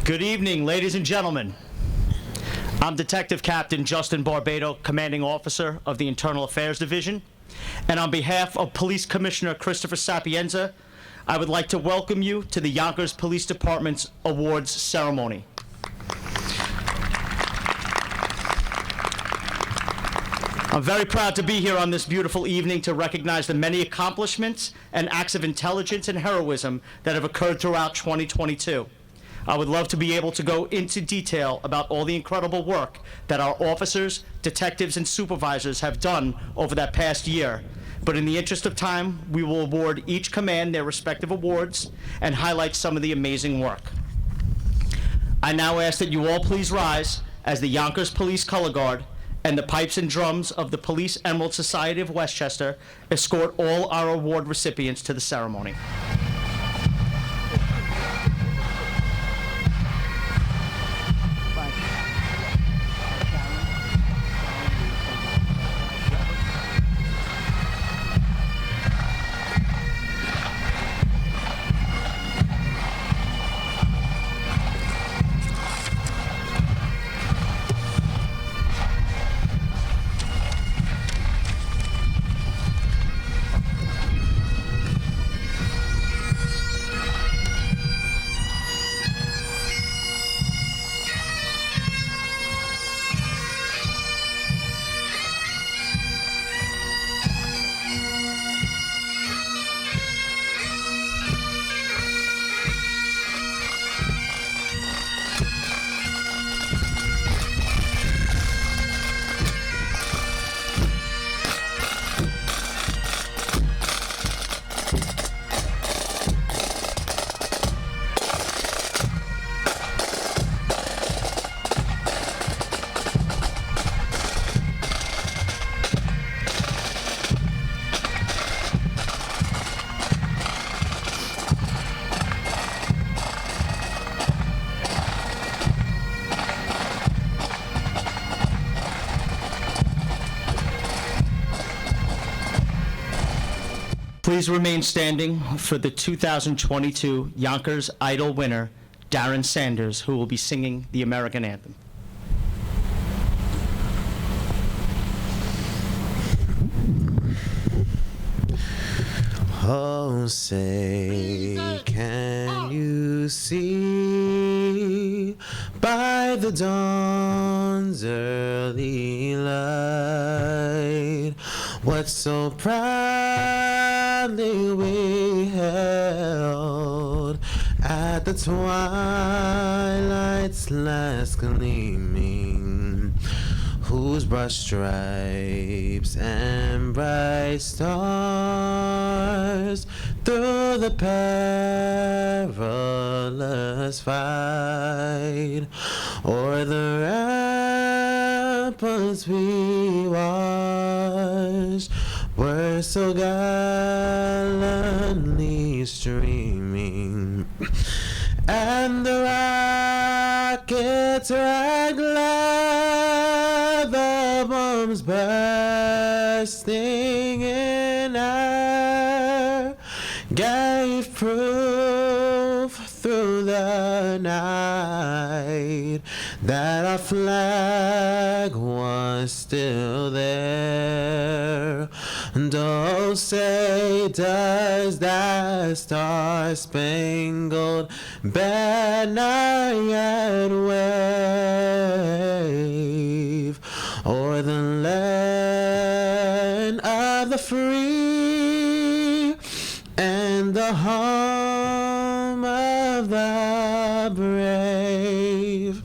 Good evening, ladies and gentlemen. I'm Detective Captain Justin Barbado, Commanding Officer of the Internal Affairs Division, and on behalf of Police Commissioner Christopher Sapienza, I would like to welcome you to the Yonkers Police Department's awards ceremony. I'm very proud to be here on this beautiful evening to recognize the many accomplishments and acts of intelligence and heroism that have occurred throughout 2022. I would love to be able to go into detail about all the incredible work that our officers, detectives, and supervisors have done over that past year. But in the interest of time, we will award each command their respective awards and highlight some of the amazing work. I now ask that you all please rise as the Yonkers Police Color Guard and the pipes and drums of the Police Emerald Society of Westchester escort all our award recipients to the ceremony. Please remain standing for the 2022 Yonkers Idol winner, Darren Sanders, who will be singing the American Anthem. Oh, say, can you see by the dawn's early light what so proudly we held at the twilight's last gleaming, whose broad stripes and bright stars through the perilous fight o'er the ramparts we watched were so gallantly streaming, and the rockets right glad, the bombs bursting in air gave proof through the night that our flag was still there. And oh, say, does that star-spangled banner yet wave o'er the land of the free and the home of the brave?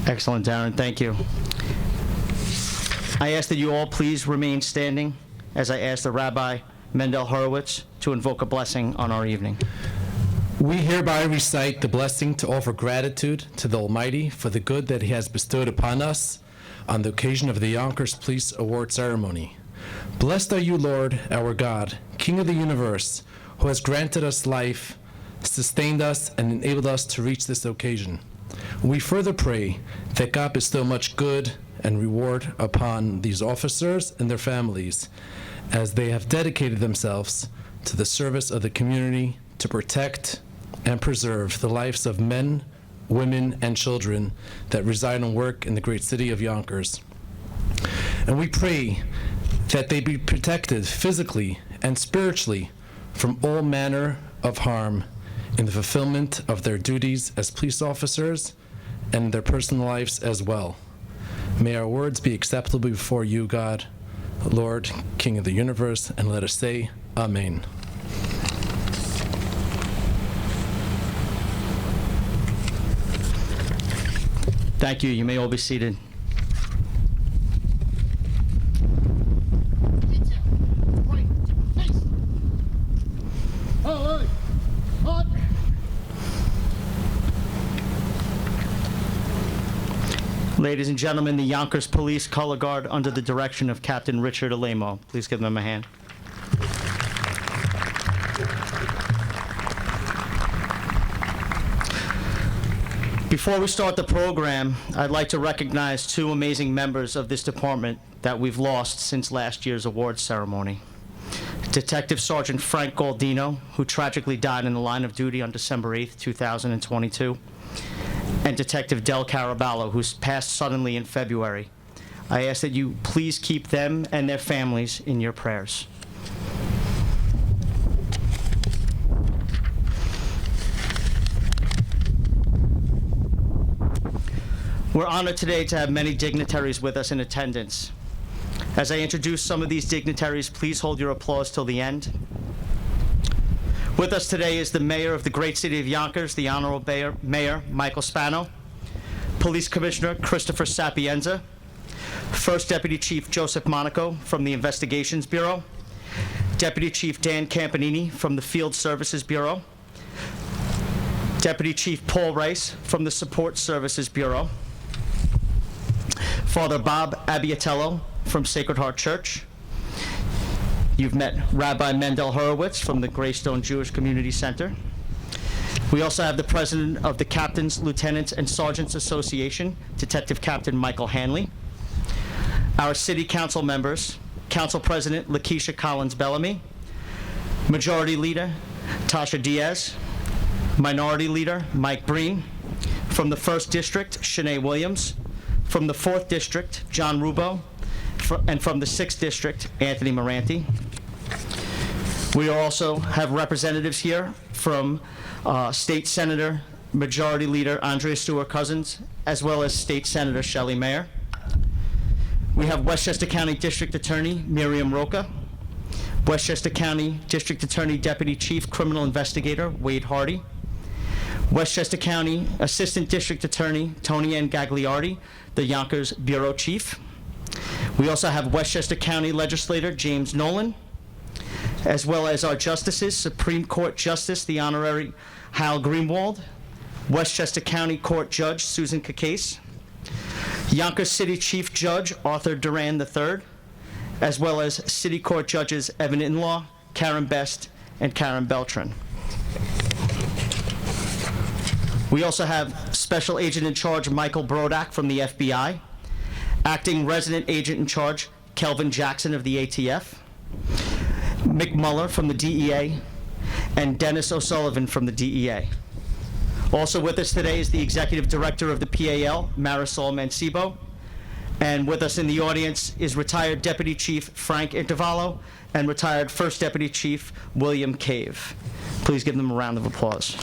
Excellent, Darren. Thank you. I ask that you all please remain standing as I ask the Rabbi Mendel Horowitz to invoke a blessing on our evening. We hereby recite the blessing to offer gratitude to the Almighty for the good that He has bestowed upon us on the occasion of the Yonkers Police Award ceremony. Blessed are you, Lord, our God, King of the universe, who has granted us life, sustained us, and enabled us to reach this occasion. We further pray that God bestow much good and reward upon these officers and their families as they have dedicated themselves to the service of the community to protect and preserve the lives of men, women, and children that reside and work in the great city of Yonkers. And we pray that they be protected physically and spiritually from all manner of harm in the fulfillment of their duties as police officers and their personal lives as well. May our words be acceptable before you, God, Lord, King of the universe, and let us say, Amen. Thank you. You may all be seated. Ladies and gentlemen, the Yonkers Police Color Guard under the direction of Captain Richard Alamo. Please give them a hand. Before we start the program, I'd like to recognize two amazing members of this department that we've lost since last year's awards ceremony. Detective Sergeant Frank Galdino, who tragically died in the line of duty on December 8th, 2022, and Detective Del Caraballo, who's passed suddenly in February. I ask that you please keep them and their families in your prayers. We're honored today to have many dignitaries with us in attendance. As I introduce some of these dignitaries, please hold your applause till the end. With us today is the Mayor of the great city of Yonkers, the Honorable Mayor Michael Spano, Police Commissioner Christopher Sapienza, First Deputy Chief Joseph Monaco from the Investigations Bureau, Deputy Chief Dan Campanini from the Field Services Bureau, Deputy Chief Paul Rice from the Support Services Bureau, Father Bob Abbiatello from Sacred Heart Church. You've met Rabbi Mendel Horowitz from the Greystone Jewish Community Center. We also have the president of the Captains, Lieutenants, and Sergeants Association, Detective Captain Michael Hanley. Our city council members, Council President Lakeisha Collins Bellamy, Majority Leader Tasha Diaz, Minority Leader Mike Breen, from the 1st District, Shanae Williams, from the 4th District, John Rubo, and from the 6th District, Anthony Moranti. We also have representatives here from State Senator, Majority Leader Andrea Stewart-Cousins, as well as State Senator Shelley Mayer. We have Westchester County District Attorney Miriam Roca, Westchester County District Attorney Deputy Chief Criminal Investigator Wade Hardy, Westchester County Assistant District Attorney Tony N. Gagliardi, the Yonkers Bureau Chief. We also have Westchester County Legislator James Nolan, as well as our justices, Supreme Court Justice, the Honorary Hal Greenwald, Westchester County Court Judge Susan Cacase, Yonkers City Chief Judge Arthur Duran III, as well as City Court Judges Evan Inlaw, Karen Best, and Karen Beltran. We also have Special Agent in Charge Michael Brodak from the FBI, Acting Resident Agent in Charge Kelvin Jackson of the ATF, Mick Muller from the DEA, and Dennis O'Sullivan from the DEA. Also with us today is the Executive Director of the PAL, Marisol Mancibo, and with us in the audience is retired Deputy Chief Frank Intervallo and retired First Deputy Chief William Cave. Please give them a round of applause.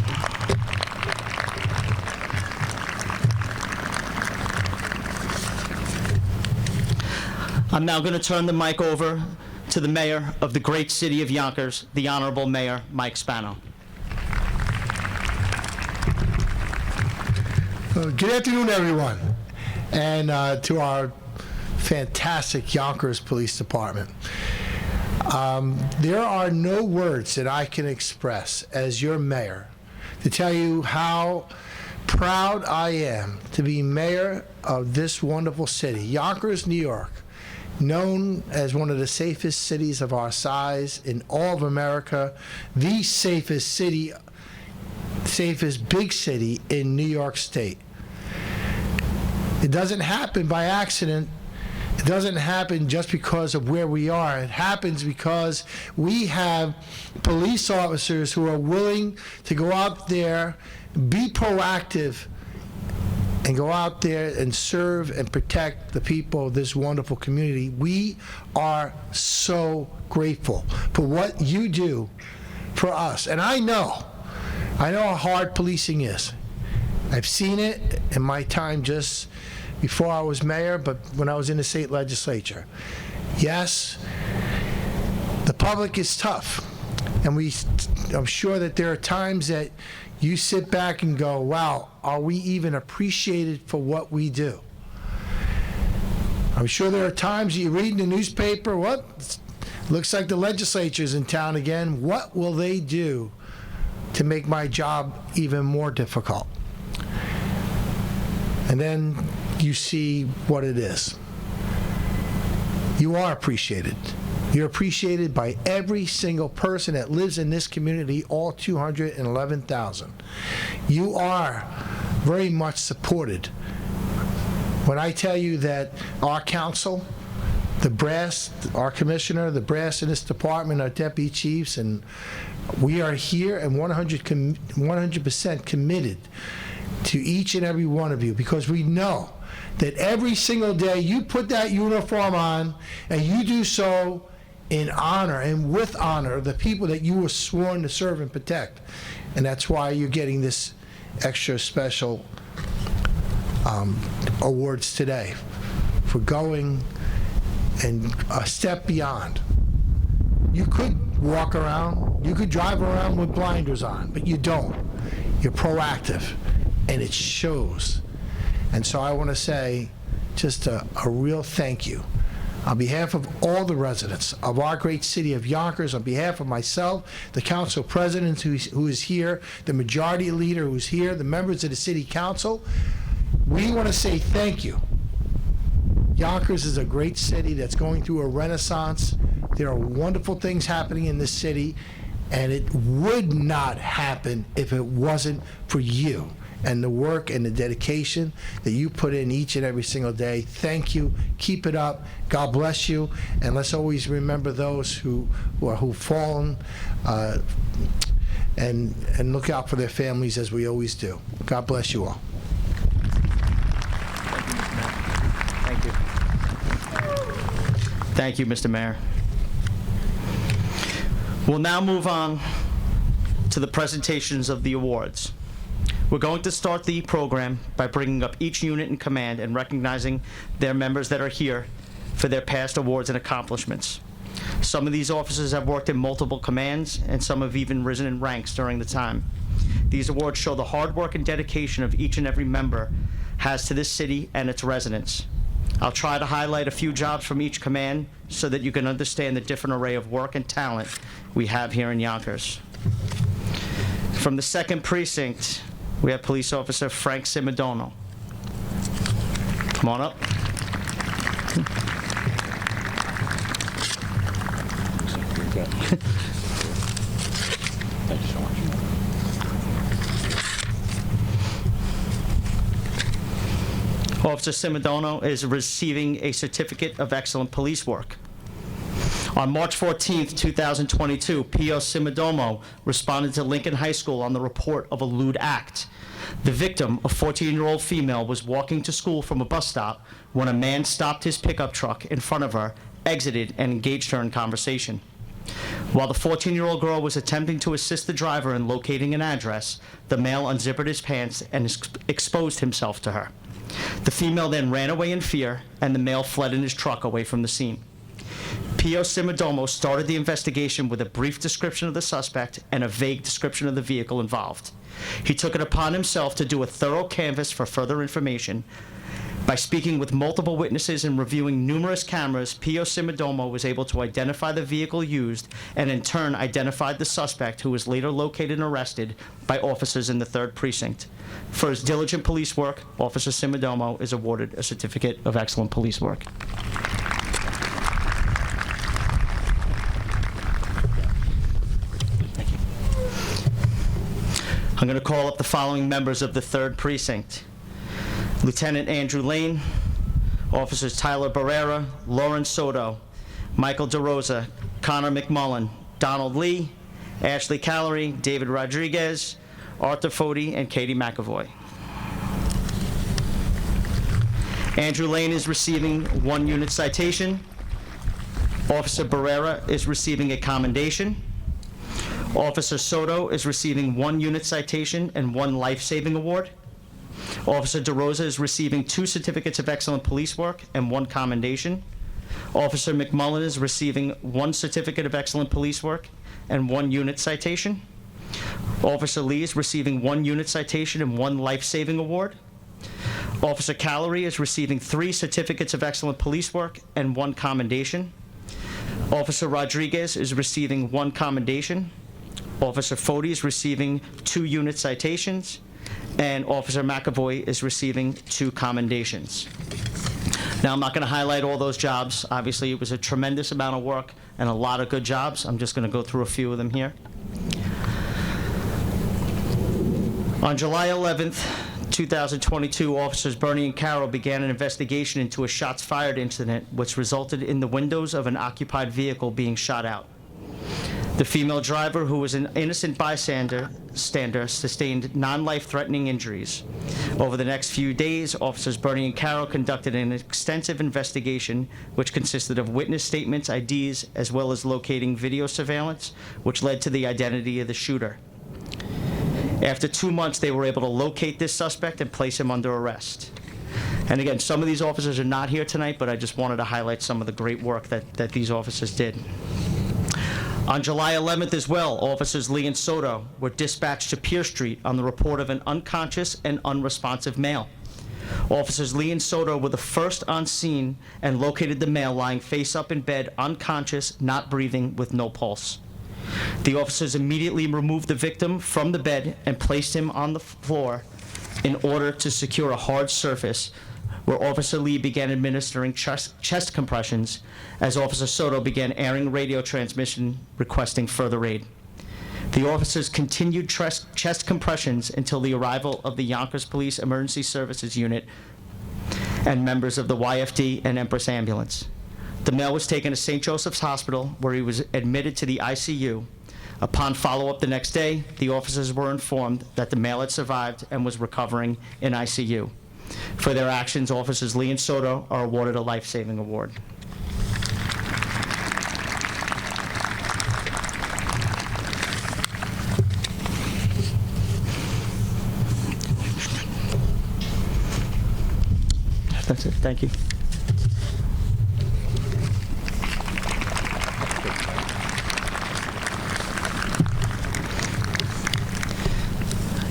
I'm now going to turn the mic over to the Mayor of the great city of Yonkers, the Honorable Mayor Mike Spano. Good afternoon, everyone, and to our fantastic Yonkers Police Department. There are no words that I can express as your mayor to tell you how proud I am to be mayor of this wonderful city, Yonkers, New York, known as one of the safest cities of our size in all of America, the safest big city in New York State. It doesn't happen by accident. It doesn't happen just because of where we are. It happens because we have police officers who are willing to go out there, be proactive, and go out there and serve and protect the people of this wonderful community. We are so grateful for what you do for us. And I know how hard policing is. I've seen it in my time just before I was mayor, but when I was in the state legislature. Yes, the public is tough, and I'm sure that there are times that you sit back and go, wow, are we even appreciated for what we do? I'm sure there are times you read in the newspaper, what? Looks like the legislature's in town again. What will they do to make my job even more difficult? And then you see what it is. You are appreciated. You're appreciated by every single person that lives in this community, all 211,000. You are very much supported. When I tell you that our council, the brass, our commissioner, the brass in this department, our deputy chiefs, and we are here and 100% committed to each and every one of you, because we know that every single day you put that uniform on, and you do so in honor and with honor of the people that you were sworn to serve and protect. And that's why you're getting this extra special awards today for going and a step beyond. You could walk around, you could drive around with blinders on, but you don't. You're proactive, and it shows. And so I want to say just a real thank you on behalf of all the residents of our great city of Yonkers, on behalf of myself, the council president who is here, the majority leader who's here, the members of the city council. We want to say thank you. Yonkers is a great city that's going through a renaissance. There are wonderful things happening in this city, and it would not happen if it wasn't for you and the work and the dedication that you put in each and every single day. Thank you. Keep it up. God bless you. And let's always remember those who've fallen, and look out for their families as we always do. God bless you all. Thank you. Thank you, Mr. Mayor. We'll now move on to the presentations of the awards. We're going to start the program by bringing up each unit in command and recognizing their members that are here for their past awards and accomplishments. Some of these officers have worked in multiple commands, and some have even risen in ranks during the time. These awards show the hard work and dedication of each and every member has to this city and its residents. I'll try to highlight a few jobs from each command so that you can understand the different array of work and talent we have here in Yonkers. From the 2nd Precinct, we have Police Officer Frank Simodono. Come on up. Thank you so much. Officer Simodono is receiving a Certificate of Excellent Police Work. On March 14th, 2022, P.O. Simodono responded to Lincoln High School on the report of a lewd act. The victim, a 14-year-old female, was walking to school from a bus stop when a man stopped his pickup truck in front of her, exited, and engaged her in conversation. While the 14-year-old girl was attempting to assist the driver in locating an address, the male unzippered his pants and exposed himself to her. The female then ran away in fear, and the male fled in his truck away from the scene. P.O. Simodono started the investigation with a brief description of the suspect and a vague description of the vehicle involved. He took it upon himself to do a thorough canvass for further information. By speaking with multiple witnesses and reviewing numerous cameras, P.O. Simodono was able to identify the vehicle used and in turn identified the suspect, who was later located and arrested by officers in the 3rd Precinct. For his diligent police work, Officer Simodono is awarded a Certificate of Excellent Police Work. I'm going to call up the following members of the 3rd Precinct. Lieutenant Andrew Lane, Officers Tyler Barrera, Lauren Soto, Michael DeRosa, Connor McMullen, Donald Lee, Ashley Callery, David Rodriguez, Arthur Foti, and Katie McAvoy. Andrew Lane is receiving 1 unit citation. Officer Barrera is receiving a commendation. Officer Soto is receiving 1 unit citation and 1 life-saving award. Officer DeRosa is receiving 2 certificates of excellent police work and 1 commendation. Officer McMullen is receiving 1 certificate of excellent police work and 1 unit citation. Officer Lee is receiving 1 unit citation and 1 life-saving award. Officer Callery is receiving 3 certificates of excellent police work and 1 commendation. Officer Rodriguez is receiving 1 commendation. Officer Foti is receiving 2 unit citations, and Officer McAvoy is receiving 2 commendations. Now, I'm not going to highlight all those jobs. Obviously, it was a tremendous amount of work and a lot of good jobs. I'm just going to go through a few of them here. On July 11th, 2022, Officers Bernie and Carroll began an investigation into a shots fired incident which resulted in the windows of an occupied vehicle being shot out. The female driver, who was an innocent bystander, sustained non-life-threatening injuries. Over the next few days, Officers Bernie and Carroll conducted an extensive investigation which consisted of witness statements, IDs, as well as locating video surveillance, which led to the identity of the shooter. After 2 months, they were able to locate this suspect and place him under arrest. And again, some of these officers are not here tonight, but I just wanted to highlight some of the great work that these officers did. On July 11th as well, Officers Lee and Soto were dispatched to Pierce Street on the report of an unconscious and unresponsive male. Officers Lee and Soto were the first on scene and located the male lying face up in bed, unconscious, not breathing, with no pulse. The officers immediately removed the victim from the bed and placed him on the floor in order to secure a hard surface, where Officer Lee began administering chest compressions as Officer Soto began airing radio transmission requesting further aid. The officers continued chest compressions until the arrival of the Yonkers Police Emergency Services Unit and members of the YFD and Empress Ambulance. The male was taken to St. Joseph's Hospital, where he was admitted to the ICU. Upon follow-up the next day, the officers were informed that the male had survived and was recovering in ICU. For their actions, Officers Lee and Soto are awarded a life-saving award. That's it. Thank you.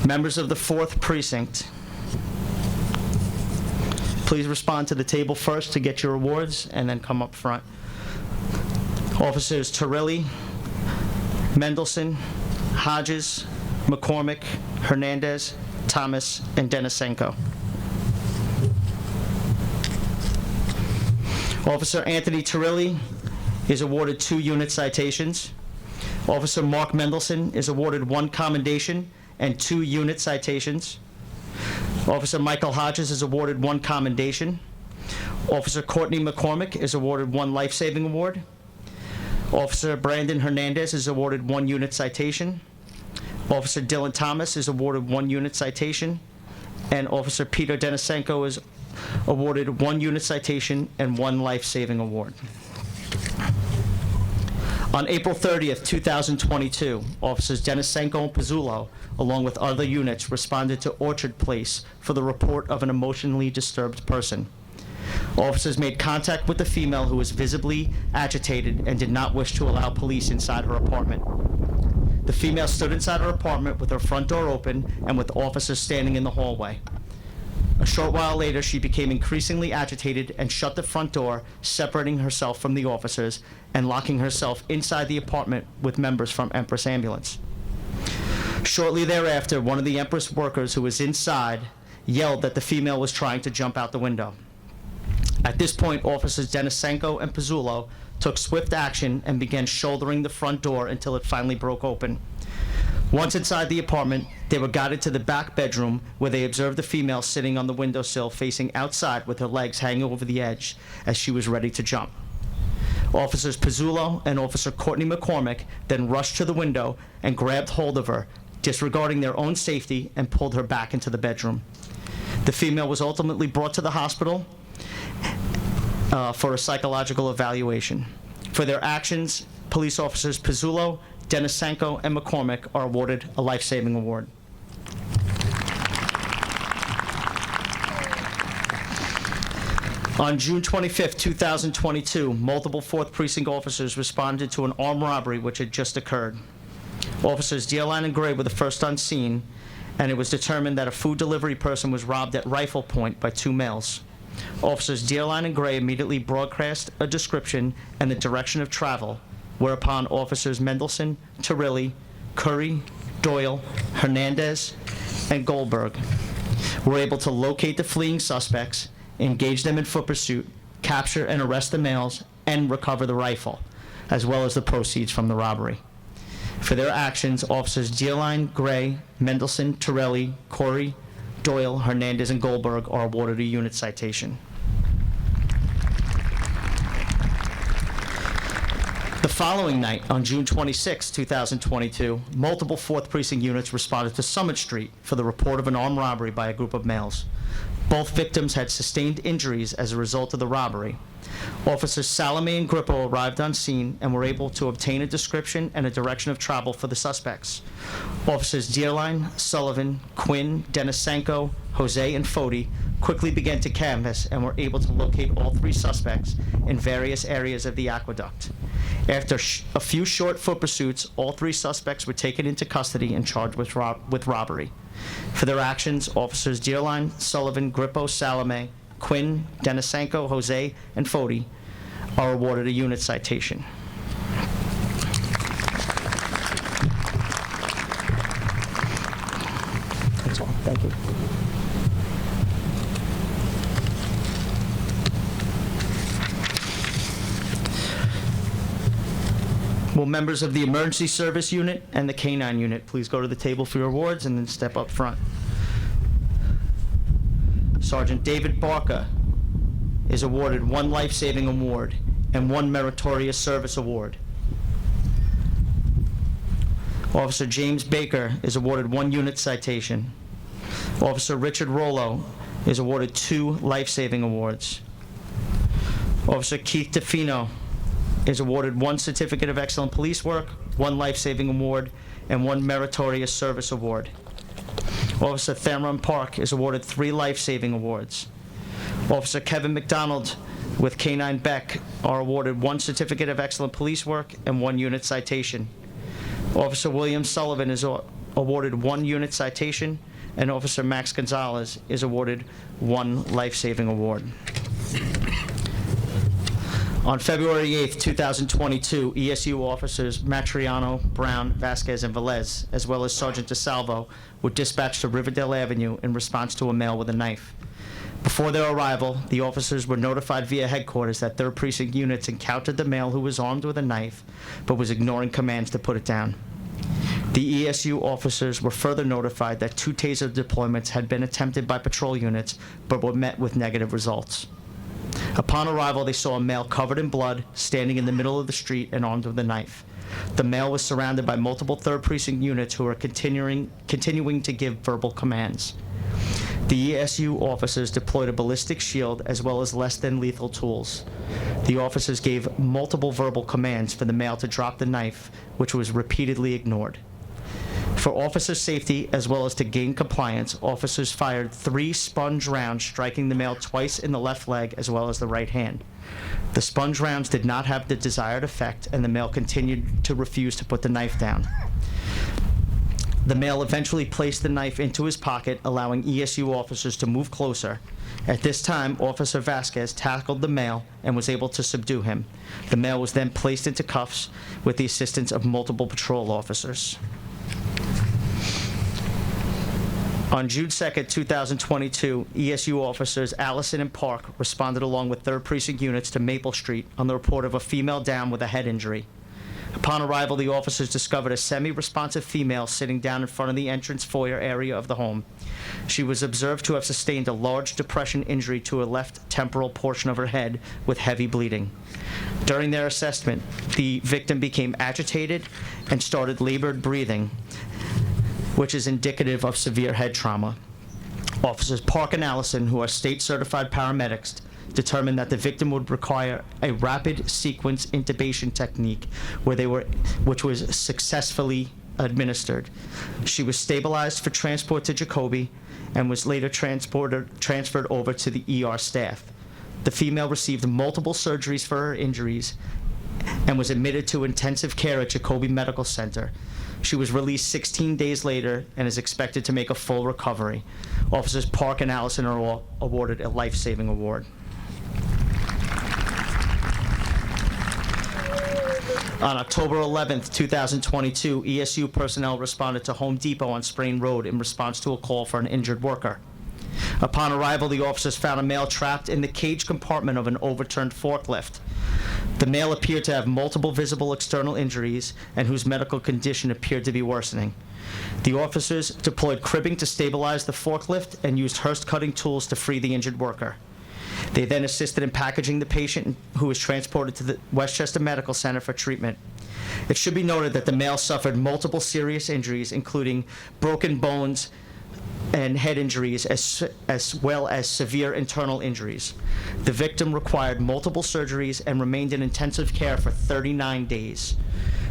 Members of the 4th Precinct, please respond to the table first to get your awards, and then come up front. Officers Torelli, Mendelson, Hodges, McCormick, Hernandez, Thomas, and Denisenko. Officer Anthony Torelli is awarded 2 unit citations. Officer Mark Mendelson is awarded 1 commendation and 2 unit citations. Officer Michael Hodges is awarded 1 commendation. Officer Courtney McCormick is awarded 1 life-saving award. Officer Brandon Hernandez is awarded 1 unit citation. Officer Dylan Thomas is awarded 1 unit citation. And Officer Peter Denisenko is awarded 1 unit citation and 1 life-saving award. On April 30th, 2022, Officers Denisenko and Pizzullo, along with other units, responded to Orchard Place for the report of an emotionally disturbed person. Officers made contact with the female, who was visibly agitated and did not wish to allow police inside her apartment. The female stood inside her apartment with her front door open and with officers standing in the hallway. A short while later, she became increasingly agitated and shut the front door, separating herself from the officers and locking herself inside the apartment with members from Empress Ambulance. Shortly thereafter, one of the Empress workers who was inside yelled that the female was trying to jump out the window. At this point, Officers Denisenko and Pizzullo took swift action and began shouldering the front door until it finally broke open. Once inside the apartment, They were guided to the back bedroom where they observed the female sitting on the windowsill facing outside with her legs hanging over the edge as she was ready to jump. Officers Pizzullo and Officer Courtney McCormick then rushed to the window and grabbed hold of her, disregarding their own safety, and pulled her back into the bedroom. The female was ultimately brought to the hospital for a psychological evaluation. For their actions, police officers Pizzullo, Denisenko, and McCormick are awarded a life-saving award. On June 25, 2022, multiple 4th Precinct officers responded to an armed robbery which had just occurred. Officers Dearline and Gray were the first on scene, and it was determined that a food delivery person was robbed at rifle point by 2 males. Officers Dearline and Gray immediately broadcast a description and the direction of travel, whereupon officers Mendelson, Turilli, Curry, Doyle, Hernandez, and Goldberg were able to locate the fleeing suspects, engage them in foot pursuit, capture and arrest the males, and recover the rifle, as well as the proceeds from the robbery. For their actions, officers Dearline, Gray, Mendelson, Torelli, Corey, Doyle, Hernandez, and Goldberg are awarded a unit citation. The following night, on June 26, 2022, multiple 4th Precinct units responded to Summit Street for the report of an armed robbery by a group of males. Both victims had sustained injuries as a result of the robbery. Officers Salome and Grippo arrived on scene and were able to obtain a description and a direction of travel for the suspects. Officers Dearline, Sullivan, Quinn, Denisenko, Jose, and Foti quickly began to canvass and were able to locate all 3 suspects in various areas of the aqueduct. After a few short foot pursuits, all 3 suspects were taken into custody and charged with robbery. For their actions, officers Dearline, Sullivan, Grippo, Salome, Quinn, Denisenko, Jose, and Foti are awarded a unit citation. That's all. Thank you. Will members of the Emergency Service Unit and the K-9 Unit please go to the table for your awards and then step up front. Sergeant David Barker is awarded 1 life-saving award and 1 meritorious service award. Officer James Baker is awarded 1 unit citation. Officer Richard Rollo is awarded 2 life-saving awards. Officer Keith DeFino is awarded 1 Certificate of Excellent Police Work, 1 life-saving award, and 1 meritorious service award. Officer Thamron Park is awarded 3 life-saving awards. Officer Kevin McDonald with K-9 Beck are awarded 1 Certificate of Excellent Police Work and 1 unit citation. Officer William Sullivan is awarded 1 unit citation, and Officer Max Gonzalez is awarded 1 life-saving award. On February 8, 2022, ESU officers Matriano, Brown, Vasquez, and Velez, as well as Sergeant DeSalvo, were dispatched to Riverdale Avenue in response to a male with a knife. Before their arrival, the officers were notified via headquarters that 3rd Precinct units encountered the male who was armed with a knife, but was ignoring commands to put it down. The ESU officers were further notified that 2 taser deployments had been attempted by patrol units, but were met with negative results. Upon arrival, they saw a male covered in blood, standing in the middle of the street and armed with a knife. The male was surrounded by multiple 3rd Precinct units who were continuing to give verbal commands. The ESU officers deployed a ballistic shield as well as less than lethal tools. The officers gave multiple verbal commands for the male to drop the knife, which was repeatedly ignored. For officer safety, as well as to gain compliance, officers fired 3 sponge rounds, striking the male twice in the left leg as well as the right hand. The sponge rounds did not have the desired effect, and the male continued to refuse to put the knife down. The male eventually placed the knife into his pocket, allowing ESU officers to move closer. At this time, Officer Vasquez tackled the male and was able to subdue him. The male was then placed into cuffs with the assistance of multiple patrol officers. On June 2nd, 2022, ESU officers Allison and Park responded along with 3rd Precinct units to Maple Street on the report of a female down with a head injury. Upon arrival, the officers discovered a semi-responsive female sitting down in front of the entrance foyer area of the home. She was observed to have sustained a large depression injury to her left temporal portion of her head with heavy bleeding. During their assessment, the victim became agitated and started labored breathing, which is indicative of severe head trauma. Officers Park and Allison, who are state-certified paramedics, determined that the victim would require a rapid sequence intubation technique which was successfully administered. She was stabilized for transport to Jacoby and was later transferred over to the ER staff. The female received multiple surgeries for her injuries and was admitted to intensive care at Jacoby Medical Center. She was released 16 days later and is expected to make a full recovery. Officers Park and Allison are awarded a life-saving award. On October 11th, 2022, ESU personnel responded to Home Depot on Sprain Road in response to a call for an injured worker. Upon arrival, the officers found a male trapped in the cage compartment of an overturned forklift. The male appeared to have multiple visible external injuries and whose medical condition appeared to be worsening. The officers deployed cribbing to stabilize the forklift and used Hearst cutting tools to free the injured worker. They then assisted in packaging the patient, who was transported to the Westchester Medical Center for treatment. It should be noted that the male suffered multiple serious injuries, including broken bones and head injuries, as well as severe internal injuries. The victim required multiple surgeries and remained in intensive care for 39 days.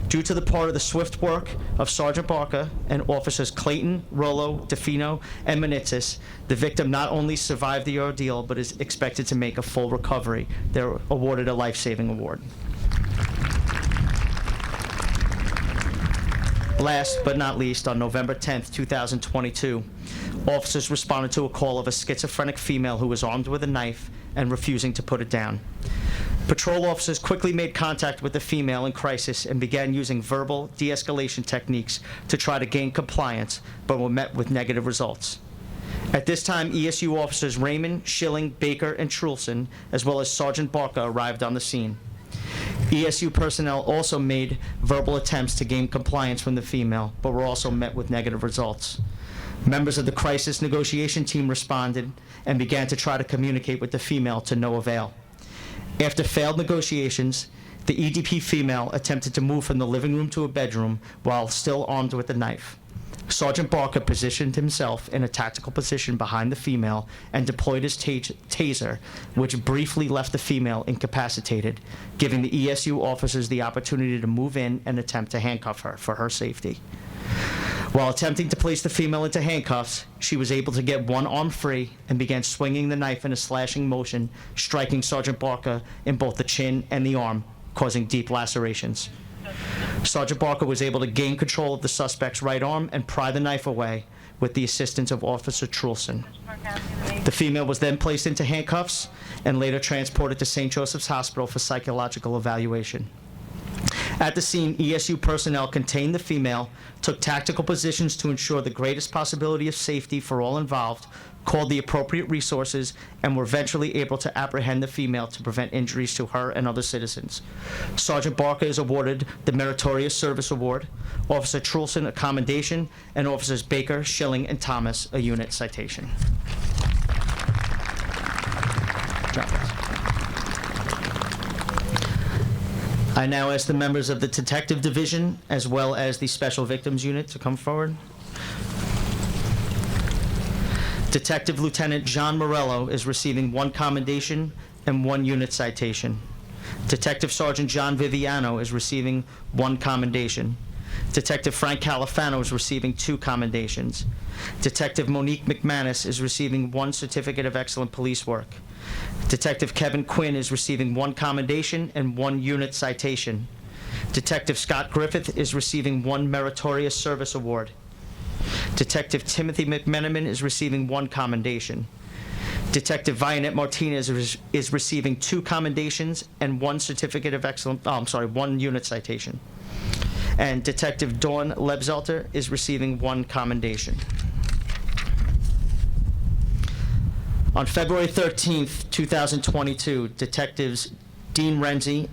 Due to the part of the swift work of Sergeant Barker and officers Clayton, Rollo, DeFino, and Manitzis, the victim not only survived the ordeal, but is expected to make a full recovery. They're awarded a life-saving award. Last but not least, on November 10th, 2022, officers responded to a call of a schizophrenic female who was armed with a knife and refusing to put it down. Patrol officers quickly made contact with the female in crisis and began using verbal de-escalation techniques to try to gain compliance, but were met with negative results. At this time, ESU officers Raymond, Schilling, Baker, and Trulson, as well as Sergeant Barker, arrived on the scene. ESU personnel also made verbal attempts to gain compliance from the female, but were also met with negative results. Members of the crisis negotiation team responded and began to try to communicate with the female, to no avail. After failed negotiations, the EDP female attempted to move from the living room to a bedroom while still armed with a knife. Sergeant Barker positioned himself in a tactical position behind the female and deployed his taser, which briefly left the female incapacitated, giving the ESU officers the opportunity to move in and attempt to handcuff her for her safety. While attempting to place the female into handcuffs, she was able to get one arm free and began swinging the knife in a slashing motion, striking Sergeant Barker in both the chin and the arm, causing deep lacerations. Sergeant Barker was able to gain control of the suspect's right arm and pry the knife away with the assistance of Officer Trulson. The female was then placed into handcuffs and later transported to St. Joseph's Hospital for psychological evaluation. At the scene, ESU personnel contained the female, took tactical positions to ensure the greatest possibility of safety for all involved, called the appropriate resources, and were eventually able to apprehend the female to prevent injuries to her and other citizens. Sergeant Barker is awarded the Meritorious Service Award, Officer Trulson a commendation, and Officers Baker, Schilling, and Thomas a unit citation. I now ask the members of the Detective Division as well as the Special Victims Unit to come forward. Detective Lieutenant John Morello is receiving 1 commendation and 1 unit citation. Detective Sergeant John Viviano is receiving 1 commendation. Detective Frank Califano is receiving 2 commendations. Detective Monique McManus is receiving 1 certificate of excellent police work. Detective Kevin Quinn is receiving 1 commendation and 1 unit citation. Detective Scott Griffith is receiving 1 Meritorious Service Award. Detective Timothy McMenamin is receiving 1 commendation. Detective Vionette Martinez is receiving 2 commendations and 1 certificate of excellent, 1 unit citation. And Detective Dawn Lebzelter is receiving 1 commendation. On February 13th, 2022, Detectives Dean Renzi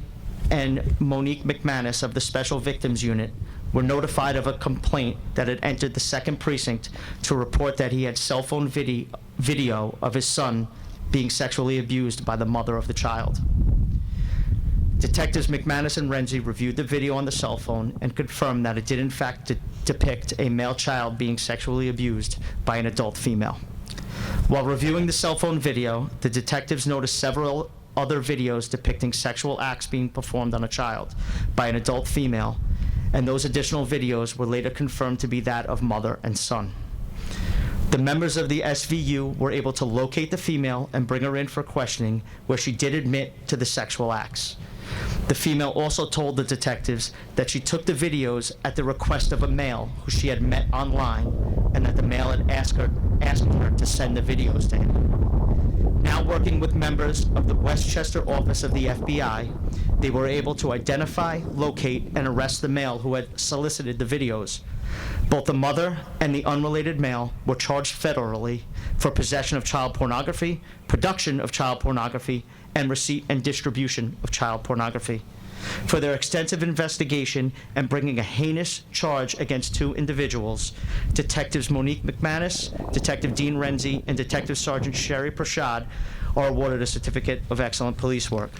and Monique McManus of the Special Victims Unit were notified of a complaint that had entered the 2nd Precinct to report that he had cell phone video of his son being sexually abused by the mother of the child. Detectives McManus and Renzi reviewed the video on the cell phone and confirmed that it did in fact depict a male child being sexually abused by an adult female. While reviewing the cell phone video, the detectives noticed several other videos depicting sexual acts being performed on a child by an adult female, and those additional videos were later confirmed to be that of mother and son. The members of the SVU were able to locate the female and bring her in for questioning, where she did admit to the sexual acts. The female also told the detectives that she took the videos at the request of a male who she had met online, and that the male had asked her to send the videos to him. Now working with members of the Westchester office of the FBI, they were able to identify, locate, and arrest the male who had solicited the videos. Both the mother and the unrelated male were charged federally for possession of child pornography, production of child pornography, and receipt and distribution of child pornography. For their extensive investigation and bringing a heinous charge against 2 individuals, Detectives Monique McManus, Detective Dean Renzi, and Detective Sergeant Sherry Prashad are awarded a Certificate of Excellent Police Work.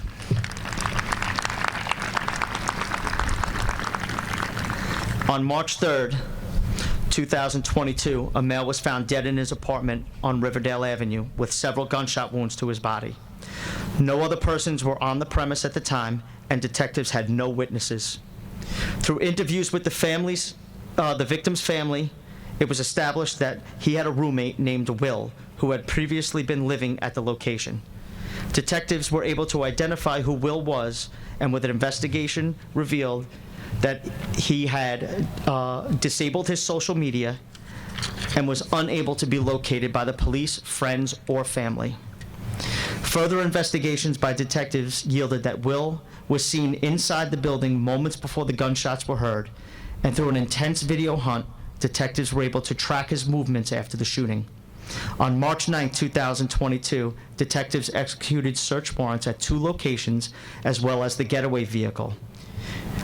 On March 3rd, 2022, a male was found dead in his apartment on Riverdale Avenue with several gunshot wounds to his body. No other persons were on the premise at the time, and detectives had no witnesses. Through interviews with the victim's family, it was established that he had a roommate named Will, who had previously been living at the location. Detectives were able to identify who Will was, and with an investigation revealed that he had disabled his social media and was unable to be located by the police, friends, or family. Further investigations by detectives yielded that Will was seen inside the building moments before the gunshots were heard, and through an intense video hunt, detectives were able to track his movements after the shooting. On March 9, 2022, detectives executed search warrants at 2 locations as well as the getaway vehicle.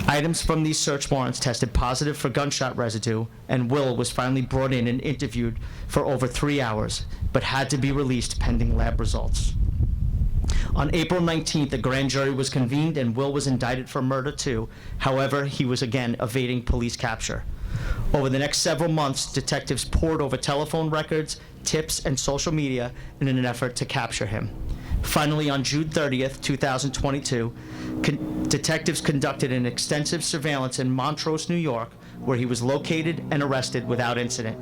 Items from these search warrants tested positive for gunshot residue, and Will was finally brought in and interviewed for over 3 hours, but had to be released pending lab results. On April 19th, a grand jury was convened and Will was indicted for murder too. However, he was again evading police capture. Over the next several months, detectives pored over telephone records, tips, and social media in an effort to capture him. Finally, on June 30th, 2022, detectives conducted an extensive surveillance in Montrose, New York, where he was located and arrested without incident.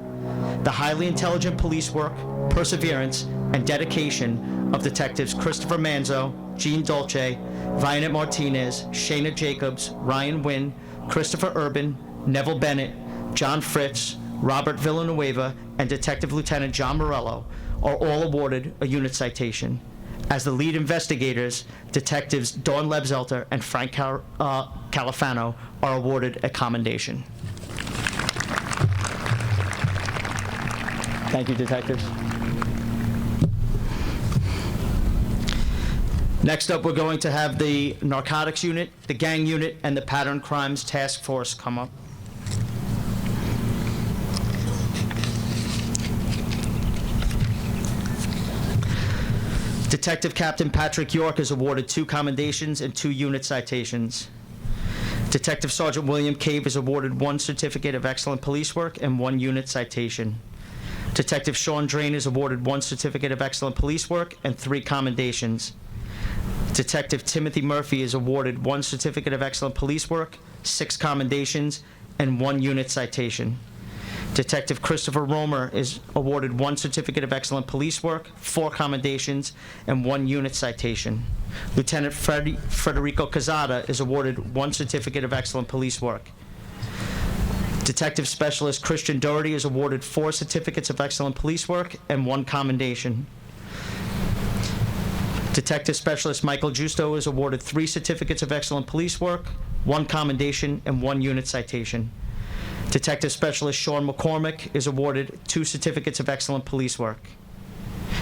The highly intelligent police work, perseverance, and dedication of detectives Christopher Manzo, Gene Dolce, Vianet Martinez, Shayna Jacobs, Ryan Wynn, Christopher Urban, Neville Bennett, John Fritz, Robert Villanueva, and Detective Lieutenant John Morello are all awarded a unit citation. As the lead investigators, detectives Dawn Lebzelter and Frank Califano are awarded a commendation. Thank you, detectives. Next up, we're going to have the narcotics unit, the gang unit, and the pattern crimes task force come up. Detective Captain Patrick York is awarded 2 commendations and 2 unit citations. Detective Sergeant William Cave is awarded 1 certificate of excellent police work and 1 unit citation. Detective Sean Drain is awarded 1 certificate of excellent police work and 3 commendations. Detective Timothy Murphy is awarded 1 certificate of excellent police work, 6 commendations, and 1 unit citation. Detective Christopher Romer is awarded 1 certificate of excellent police work, 4 commendations, and 1 unit citation. Lieutenant Federico Cazada is awarded 1 certificate of excellent police work. Detective Specialist Christian Doherty is awarded 4 certificates of excellent police work and 1 commendation. Detective Specialist Michael Justo is awarded 3 certificates of excellent police work, 1 commendation, and 1 unit citation. Detective Specialist Sean McCormick is awarded 2 certificates of excellent police work.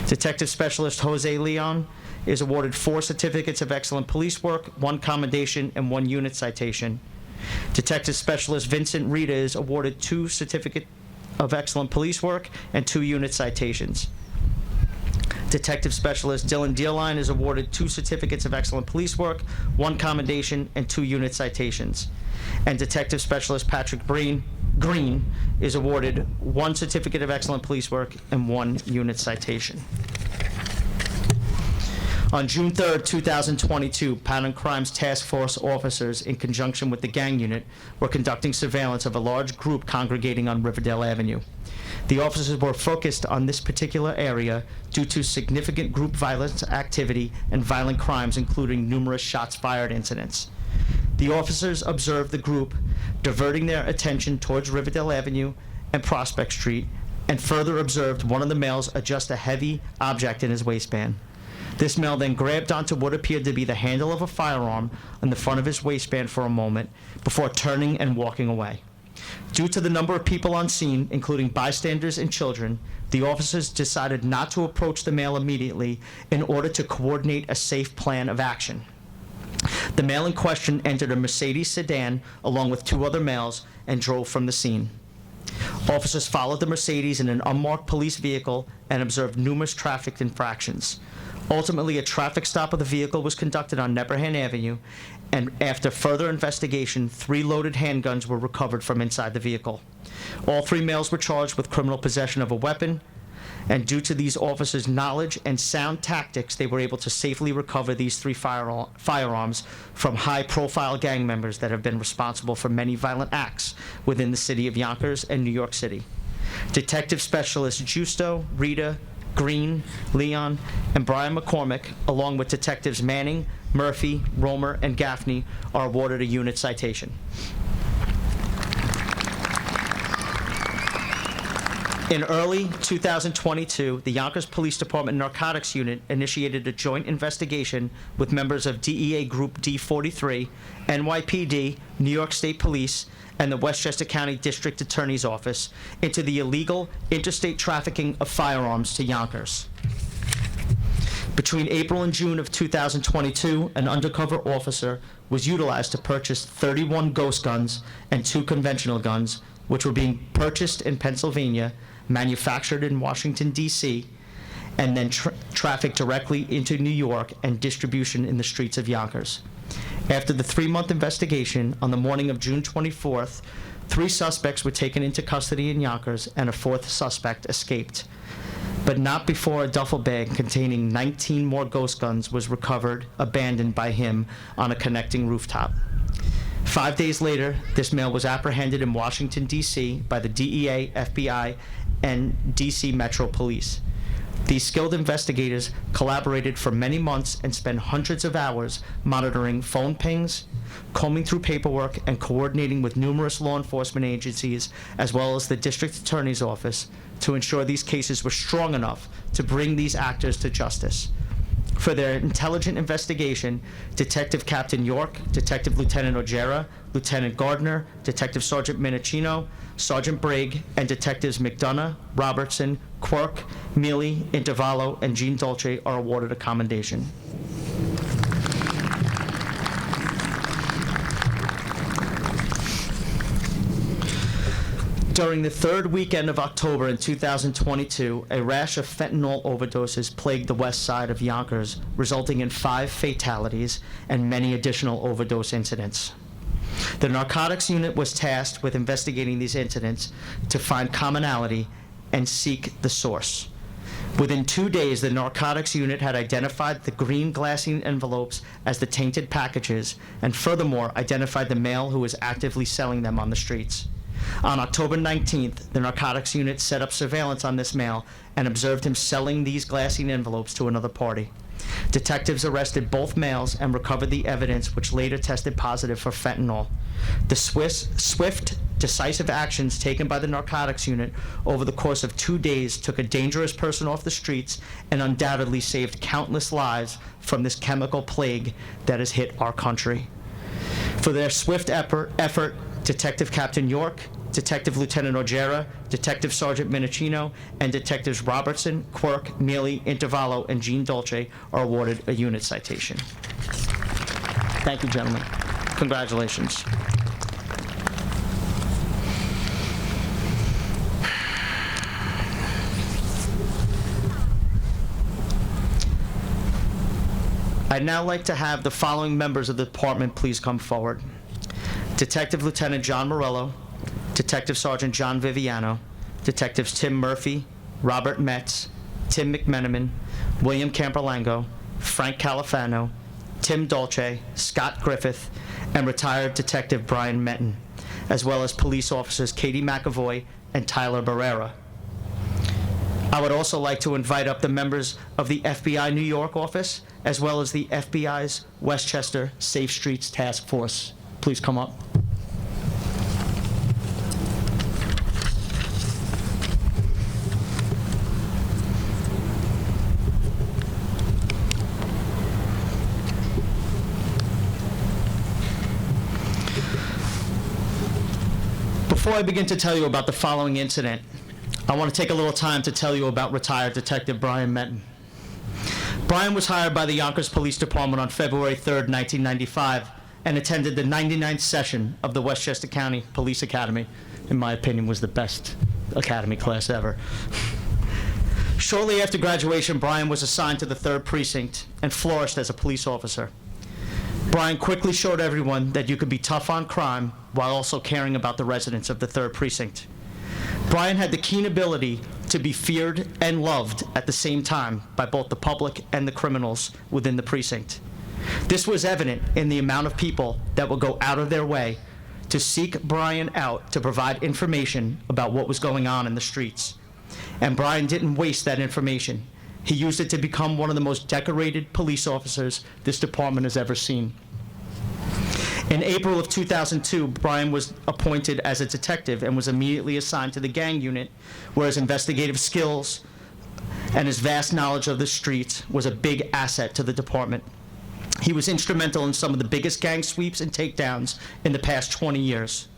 Detective Specialist Jose Leon is awarded 4 certificates of excellent police work, 1 commendation, and 1 unit citation. Detective Specialist Vincent Rita is awarded 2 certificates of excellent police work and 2 unit citations. Detective Specialist Dylan Dearline is awarded 2 certificates of excellent police work, 1 commendation, and 2 unit citations. And Detective Specialist Patrick Green is awarded 1 certificate of excellent police work and 1 unit citation. On June 3rd, 2022, Pattern Crimes Task Force officers, in conjunction with the gang unit, were conducting surveillance of a large group congregating on Riverdale Avenue. The officers were focused on this particular area due to significant group violence activity and violent crimes, including numerous shots fired incidents. The officers observed the group diverting their attention towards Riverdale Avenue and Prospect Street, and further observed one of the males adjust a heavy object in his waistband. This male then grabbed onto what appeared to be the handle of a firearm on the front of his waistband for a moment before turning and walking away. Due to the number of people on scene, including bystanders and children, the officers decided not to approach the male immediately in order to coordinate a safe plan of action. The male in question entered a Mercedes sedan along with 2 other males and drove from the scene. Officers followed the Mercedes in an unmarked police vehicle and observed numerous traffic infractions. Ultimately, a traffic stop of the vehicle was conducted on Nebrahan Avenue, and after further investigation, 3 loaded handguns were recovered from inside the vehicle. All 3 males were charged with criminal possession of a weapon, and due to these officers' knowledge and sound tactics, they were able to safely recover these 3 firearms from high-profile gang members that have been responsible for many violent acts within the city of Yonkers and New York City. Detective Specialists Justo, Rita, Green, Leon, and Brian McCormick, along with Detectives Manning, Murphy, Romer, and Gaffney, are awarded a unit citation. In early 2022, the Yonkers Police Department Narcotics Unit initiated a joint investigation with members of DEA Group D43, NYPD, New York State Police, and the Westchester County District Attorney's Office into the illegal interstate trafficking of firearms to Yonkers. Between April and June of 2022, an undercover officer was utilized to purchase 31 ghost guns and 2 conventional guns, which were being purchased in Pennsylvania, manufactured in Washington, D.C., and then trafficked directly into New York and distribution in the streets of Yonkers. After the 3-month investigation, on the morning of June 24th, 3 suspects were taken into custody in Yonkers, and a 4th suspect escaped. But not before a duffel bag containing 19 more ghost guns was recovered, abandoned by him on a connecting rooftop. 5 days later, this male was apprehended in Washington, D.C. by the DEA, FBI, and D.C. Metro Police. These skilled investigators collaborated for many months and spent hundreds of hours monitoring phone pings, combing through paperwork, and coordinating with numerous law enforcement agencies, as well as the district attorney's office, to ensure these cases were strong enough to bring these actors to justice. For their intelligent investigation, Detective Captain York, Detective Lieutenant Ojera, Lieutenant Gardner, Detective Sergeant Minicino, Sergeant Brigg, and Detectives McDonough, Robertson, Quirk, Mealy, Intervallo, and Jean Dolce are awarded a commendation. During the 3rd weekend of October in 2022, a rash of fentanyl overdoses plagued the west side of Yonkers, resulting in 5 fatalities and many additional overdose incidents. The narcotics unit was tasked with investigating these incidents to find commonality and seek the source. Within 2 days, the narcotics unit had identified the green glassine envelopes as the tainted packages, and furthermore identified the male who was actively selling them on the streets. On October 19th, the narcotics unit set up surveillance on this male and observed him selling these glassine envelopes to another party. Detectives arrested both males and recovered the evidence, which later tested positive for fentanyl. The swift, decisive actions taken by the narcotics unit over the course of 2 days took a dangerous person off the streets and undoubtedly saved countless lives from this chemical plague that has hit our country. For their swift effort, Detective Captain York, Detective Lieutenant Ojera, Detective Sergeant Minicino, and Detectives Robertson, Quirk, Mealy, Intervallo, and Jean Dolce are awarded a unit citation. Thank you, gentlemen. Congratulations. I'd now like to have the following members of the department please come forward. Detective Lieutenant John Morello, Detective Sergeant John Viviano, Detectives Tim Murphy, Robert Metz, Tim McMenamin, William Camperlango, Frank Califano, Tim Dolce, Scott Griffith, and retired Detective Brian Metton, as well as police officers Katie McAvoy and Tyler Barrera. I would also like to invite up the members of the FBI New York office, as well as the FBI's Westchester Safe Streets Task Force. Please come up. Before I begin to tell you about the following incident, I want to take a little time to tell you about retired Detective Brian Metton. Brian was hired by the Yonkers Police Department on February 3rd, 1995, and attended the 99th session of the Westchester County Police Academy. In my opinion, was the best academy class ever. Shortly after graduation, Brian was assigned to the 3rd Precinct and flourished as a police officer. Brian quickly showed everyone that you could be tough on crime while also caring about the residents of the 3rd Precinct. Brian had the keen ability to be feared and loved at the same time by both the public and the criminals within the precinct. This was evident in the amount of people that would go out of their way to seek Brian out to provide information about what was going on in the streets. And Brian didn't waste that information. He used it to become one of the most decorated police officers this department has ever seen. In April of 2002, Brian was appointed as a detective and was immediately assigned to the gang unit, where his investigative skills and his vast knowledge of the streets was a big asset to the department. He was instrumental in some of the biggest gang sweeps and takedowns in the past 20 years.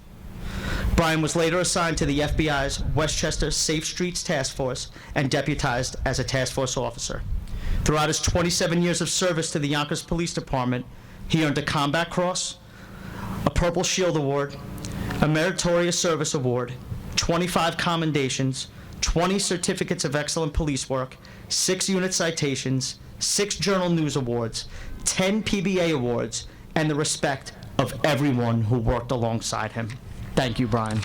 Brian was later assigned to the FBI's Westchester Safe Streets Task Force and deputized as a task force officer. Throughout his 27 years of service to the Yonkers Police Department, he earned a Combat Cross, a Purple Shield Award, a Meritorious Service Award, 25 commendations, 20 certificates of excellent police work, 6 unit citations, 6 Journal News Awards, 10 PBA awards, and the respect of everyone who worked alongside him. Thank you, Brian.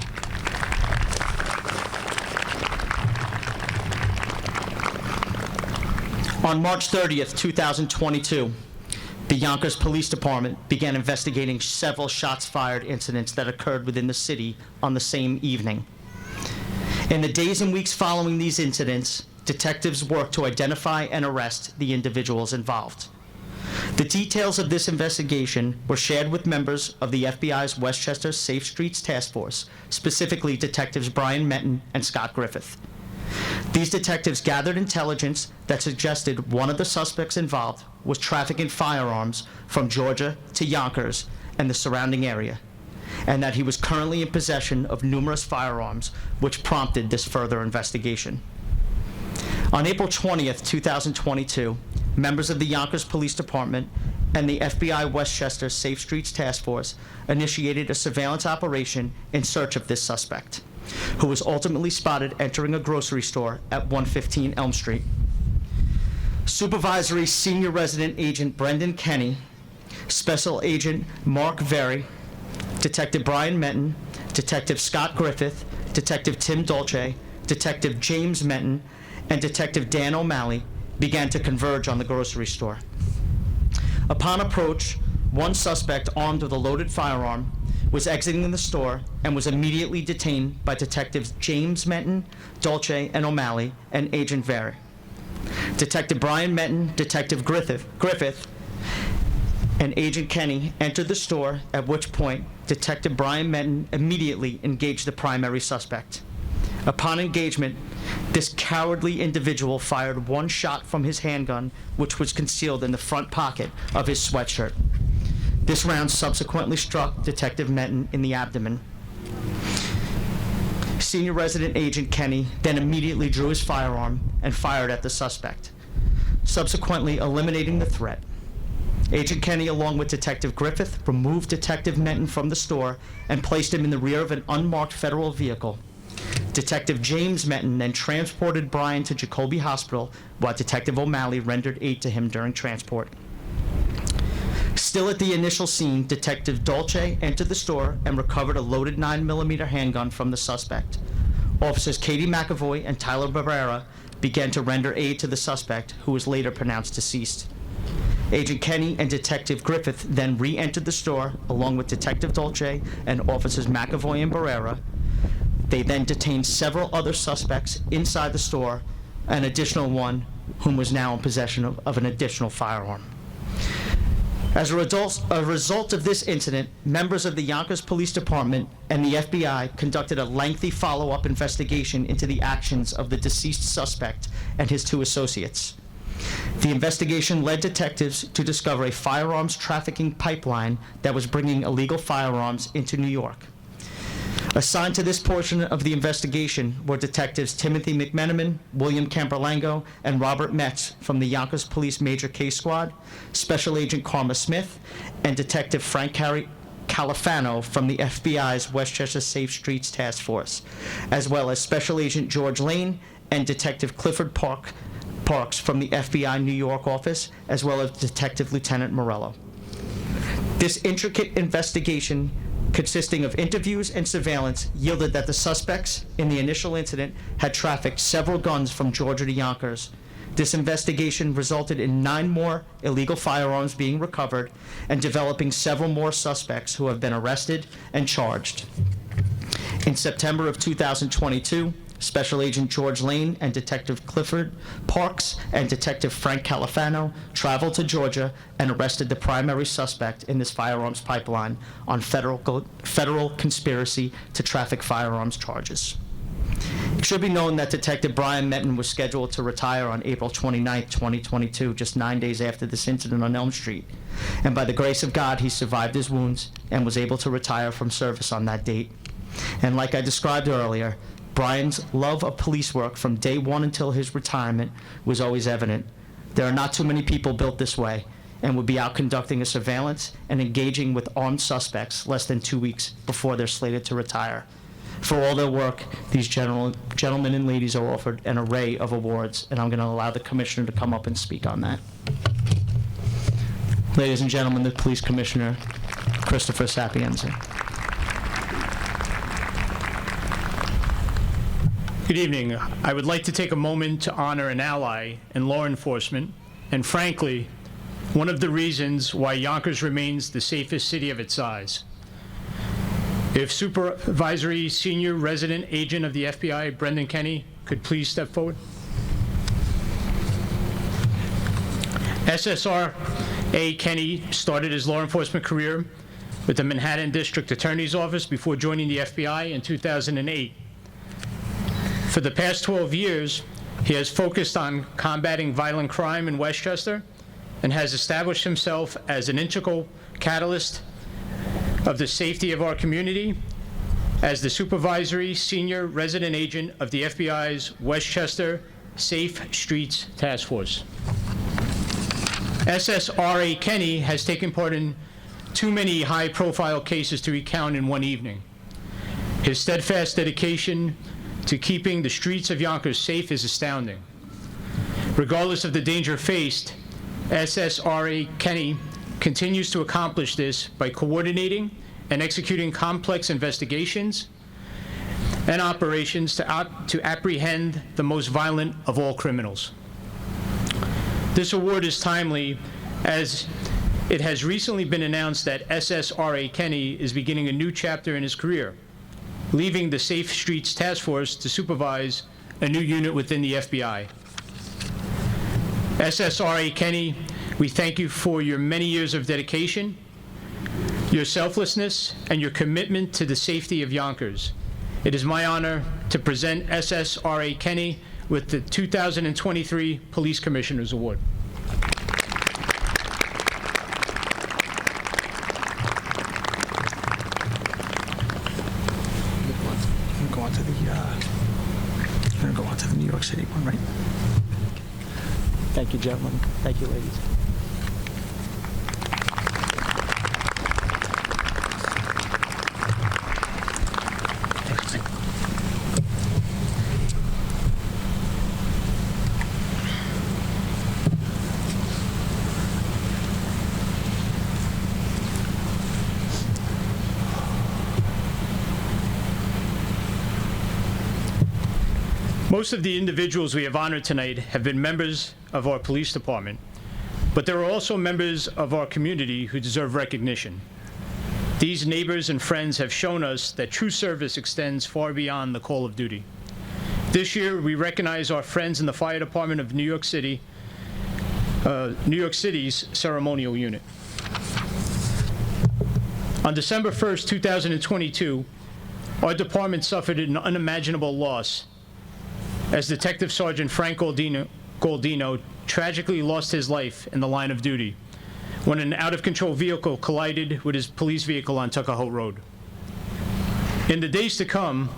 On March 30th, 2022, the Yonkers Police Department began investigating several shots fired incidents that occurred within the city on the same evening. In the days and weeks following these incidents, detectives worked to identify and arrest the individuals involved. The details of this investigation were shared with members of the FBI's Westchester Safe Streets Task Force, specifically Detectives Brian Metton and Scott Griffith. These detectives gathered intelligence that suggested one of the suspects involved was trafficking firearms from Georgia to Yonkers and the surrounding area, and that he was currently in possession of numerous firearms, which prompted this further investigation. On April 20th, 2022, members of the Yonkers Police Department and the FBI Westchester Safe Streets Task Force initiated a surveillance operation in search of this suspect, who was ultimately spotted entering a grocery store at 115 Elm Street. Supervisory Senior Resident Agent Brendan Kenny, Special Agent Mark Very, Detective Brian Metton, Detective Scott Griffith, Detective Tim Dolce, Detective James Metton, and Detective Dan O'Malley began to converge on the grocery store. Upon approach, one suspect armed with a loaded firearm was exiting the store and was immediately detained by Detectives James Metton, Dolce, and O'Malley, and Agent Very. Detective Brian Metton, Detective Griffith, and Agent Kenny entered the store, at which point Detective Brian Metton immediately engaged the primary suspect. Upon engagement, this cowardly individual fired one shot from his handgun, which was concealed in the front pocket of his sweatshirt. This round subsequently struck Detective Metton in the abdomen. Senior Resident Agent Kenny then immediately drew his firearm and fired at the suspect, subsequently eliminating the threat. Agent Kenny, along with Detective Griffith, removed Detective Menton from the store and placed him in the rear of an unmarked federal vehicle. Detective James Menton then transported Brian to Jacoby Hospital, while Detective O'Malley rendered aid to him during transport. Still at the initial scene, Detective Dolce entered the store and recovered a loaded 9mm handgun from the suspect. Officers Katie McAvoy and Tyler Barrera began to render aid to the suspect, who was later pronounced deceased. Agent Kenny and Detective Griffith then re-entered the store, along with Detective Dolce and Officers McAvoy and Barrera. They then detained several other suspects inside the store, an additional one whom was now in possession of an additional firearm. As a result of this incident, members of the Yonkers Police Department and the FBI conducted a lengthy follow-up investigation into the actions of the deceased suspect and his two associates. The investigation led detectives to discover a firearms trafficking pipeline that was bringing illegal firearms into New York. Assigned to this portion of the investigation were Detectives Timothy McMenamin, William Camperlango, and Robert Metz from the Yonkers Police Major Case Squad, Special Agent Karma Smith, and Detective Frank Califano from the FBI's Westchester Safe Streets Task Force, as well as Special Agent George Lane and Detective Clifford Parks from the FBI New York office, as well as Detective Lieutenant Morello. This intricate investigation, consisting of interviews and surveillance, yielded that the suspects in the initial incident had trafficked several guns from Georgia to Yonkers. This investigation resulted in 9 more illegal firearms being recovered and developing several more suspects who have been arrested and charged. In September of 2022, Special Agent George Lane and Detective Clifford Parks and Detective Frank Califano traveled to Georgia and arrested the primary suspect in this firearms pipeline on federal conspiracy to traffic firearms charges. It should be known that Detective Brian Menton was scheduled to retire on April 29, 2022, just 9 days after this incident on Elm Street. And by the grace of God, he survived his wounds and was able to retire from service on that date. And like I described earlier, Brian's love of police work from day one until his retirement was always evident. There are not too many people built this way and would be out conducting a surveillance and engaging with armed suspects less than 2 weeks before they're slated to retire. For all their work, these gentlemen and ladies are offered an array of awards, and I'm going to allow the commissioner to come up and speak on that. Ladies and gentlemen, the Police Commissioner, Christopher Sapienza. Good evening. I would like to take a moment to honor an ally in law enforcement, and frankly, one of the reasons why Yonkers remains the safest city of its size. If Supervisory Senior Resident Agent of the FBI, Brendan Kenny, could please step forward. SSRA Kenny started his law enforcement career with the Manhattan District Attorney's Office before joining the FBI in 2008. For the past 12 years, he has focused on combating violent crime in Westchester and has established himself as an integral catalyst of the safety of our community as the Supervisory Senior Resident Agent of the FBI's Westchester Safe Streets Task Force. SSRA Kenny has taken part in too many high-profile cases to recount in one evening. His steadfast dedication to keeping the streets of Yonkers safe is astounding. Regardless of the danger faced, SSRA Kenny continues to accomplish this by coordinating and executing complex investigations and operations to apprehend the most violent of all criminals. This award is timely as it has recently been announced that SSRA Kenny is beginning a new chapter in his career, leaving the Safe Streets Task Force to supervise a new unit within the FBI. SSRA Kenny, we thank you for your many years of dedication, your selflessness, and your commitment to the safety of Yonkers. It is my honor to present SSRA Kenny with the 2023 Police Commissioner's Award. I'm going to the city one, right? Thank you, gentlemen. Thank you, ladies. Most of the individuals we have honored tonight have been members of our police department, but there are also members of our community who deserve recognition. These neighbors and friends have shown us that true service extends far beyond the call of duty. This year, we recognize our friends in the Fire Department of New York City's ceremonial unit. On December 1st, 2022, our department suffered an unimaginable loss as Detective Sergeant Frank Goldino tragically lost his life in the line of duty when an out-of-control vehicle collided with his police vehicle on Tuckahoe Road. In the days to come,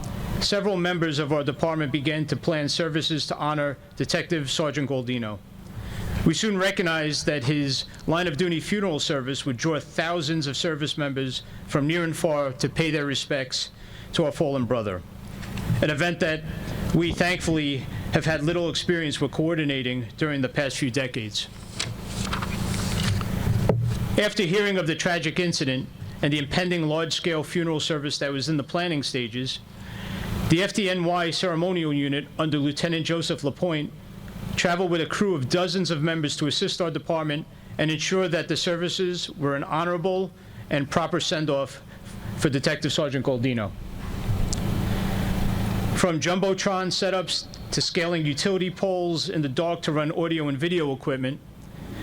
several members of our department began to plan services to honor Detective Sergeant Goldino. We soon recognized that his line-of-duty funeral service would draw thousands of service members from near and far to pay their respects to our fallen brother, an event that we thankfully have had little experience with coordinating during the past few decades. After hearing of the tragic incident and the impending large-scale funeral service that was in the planning stages, the FDNY ceremonial unit under Lieutenant Joseph LaPointe traveled with a crew of dozens of members to assist our department and ensure that the services were an honorable and proper send-off for Detective Sergeant Goldino. From Jumbotron setups to scaling utility poles in the dark to run audio and video equipment,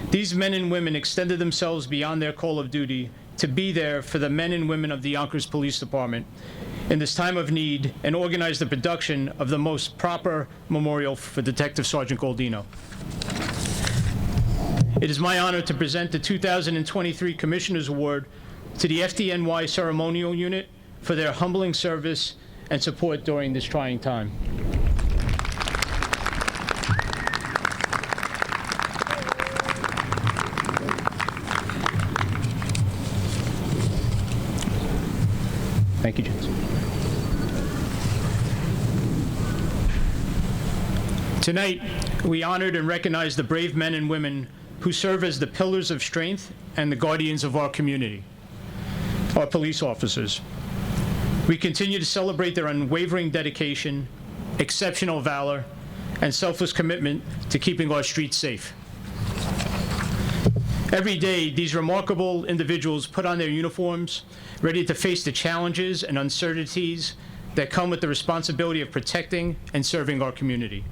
these men and women extended themselves beyond their call of duty to be there for the men and women of the Yonkers Police Department in this time of need and organized the production of the most proper memorial for Detective Sergeant Goldino. It is my honor to present the 2023 Commissioner's Award to the FDNY Ceremonial Unit for their humbling service and support during this trying time. Thank you, gents. Tonight, we honored and recognized the brave men and women who serve as the pillars of strength and the guardians of our community, our police officers. We continue to celebrate their unwavering dedication, exceptional valor, and selfless commitment to keeping our streets safe. Every day, these remarkable individuals put on their uniforms, ready to face the challenges and uncertainties that come with the responsibility of protecting and serving our community.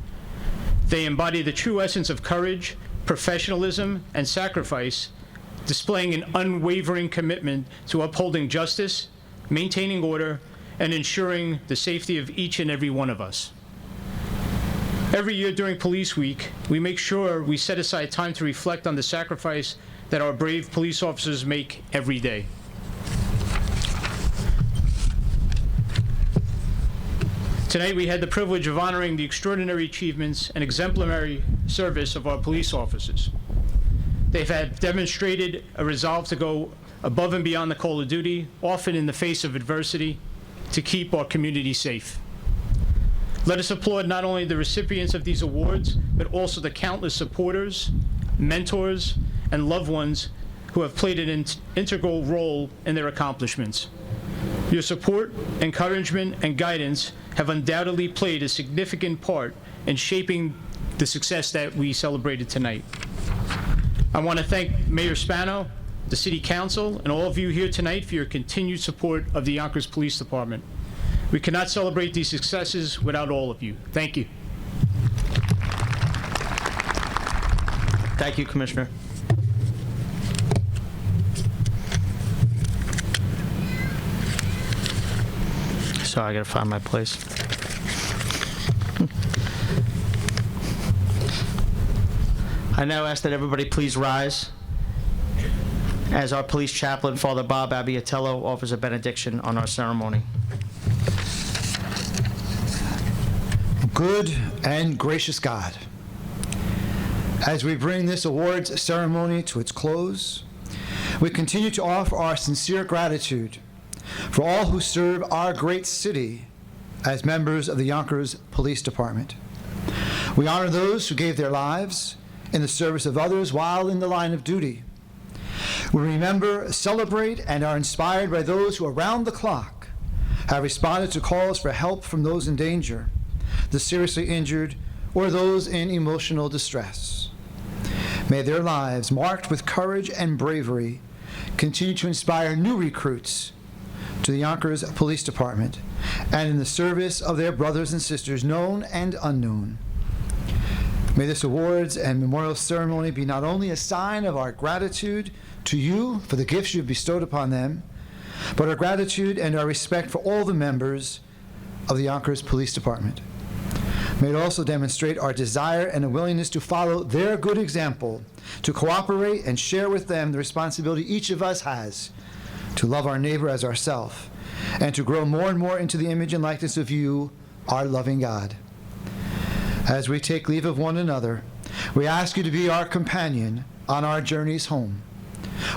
They embody the true essence of courage, professionalism, and sacrifice, displaying an unwavering commitment to upholding justice, maintaining order, and ensuring the safety of each and every one of us. Every year during Police Week, we make sure we set aside time to reflect on the sacrifice that our brave police officers make every day. Tonight, we had the privilege of honoring the extraordinary achievements and exemplary service of our police officers. They've had demonstrated a resolve to go above and beyond the call of duty, often in the face of adversity, to keep our community safe. Let us applaud not only the recipients of these awards, but also the countless supporters, mentors, and loved ones who have played an integral role in their accomplishments. Your support, encouragement, and guidance have undoubtedly played a significant part in shaping the success that we celebrated tonight. I want to thank Mayor Spano, the City Council, and all of you here tonight for your continued support of the Yonkers Police Department. We cannot celebrate these successes without all of you. Thank you. Thank you, Commissioner. Sorry, I gotta find my place. I now ask that everybody please rise as our police chaplain, Father Bob Abbiatello, offers a benediction on our ceremony. Good and gracious God, as we bring this awards ceremony to its close, we continue to offer our sincere gratitude for all who serve our great city as members of the Yonkers Police Department. We honor those who gave their lives in the service of others while in the line of duty. We remember, celebrate, and are inspired by those who around the clock have responded to calls for help from those in danger, the seriously injured, or those in emotional distress. May their lives, marked with courage and bravery, continue to inspire new recruits to the Yonkers Police Department and in the service of their brothers and sisters, known and unknown. May this awards and memorial ceremony be not only a sign of our gratitude to you for the gifts you have bestowed upon them, but our gratitude and our respect for all the members of the Yonkers Police Department. May it also demonstrate our desire and a willingness to follow their good example, to cooperate and share with them the responsibility each of us has to love our neighbor as ourselves, and to grow more and more into the image and likeness of you, our loving God. As we take leave of one another, we ask you to be our companion on our journeys home.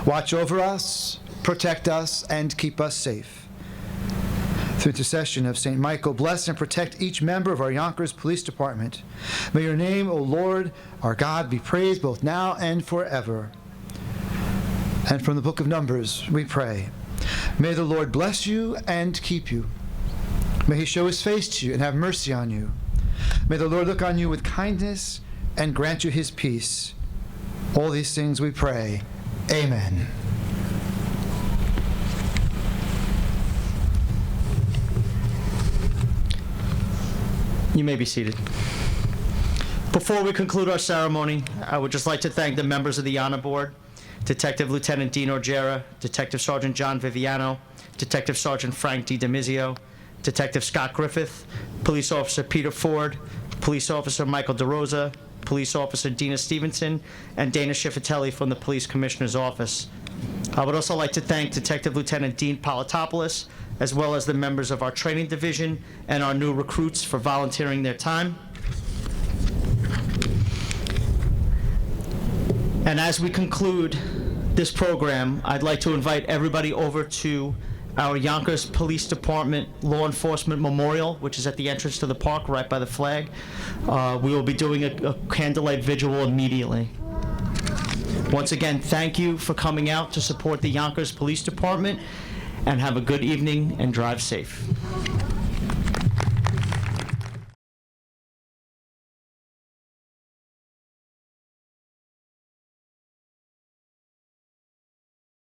Watch over us, protect us, and keep us safe. Through intercession of St. Michael, bless and protect each member of our Yonkers Police Department. May your name, O Lord, our God, be praised both now and forever. And from the book of Numbers, we pray, may the Lord bless you and keep you. May he show his face to you and have mercy on you. May the Lord look on you with kindness and grant you his peace. All these things we pray. Amen. You may be seated. Before we conclude our ceremony, I would just like to thank the members of the Honor Board, Detective Lieutenant Dean Orgera, Detective Sergeant John Viviano, Detective Sergeant Frank D. DiMizio, Detective Scott Griffith, Police Officer Peter Ford, Police Officer Michael DeRosa, Police Officer Dina Stevenson, and Dana Schifatelli from the Police Commissioner's Office. I would also like to thank Detective Lieutenant Dean Politopoulos, as well as the members of our training division and our new recruits for volunteering their time. And as we conclude this program, I'd like to invite everybody over to our Yonkers Police Department Law Enforcement Memorial, which is at the entrance to the park, right by the flag. We will be doing a candlelight vigil immediately. Once again, thank you for coming out to support the Yonkers Police Department, and have a good evening and drive safe.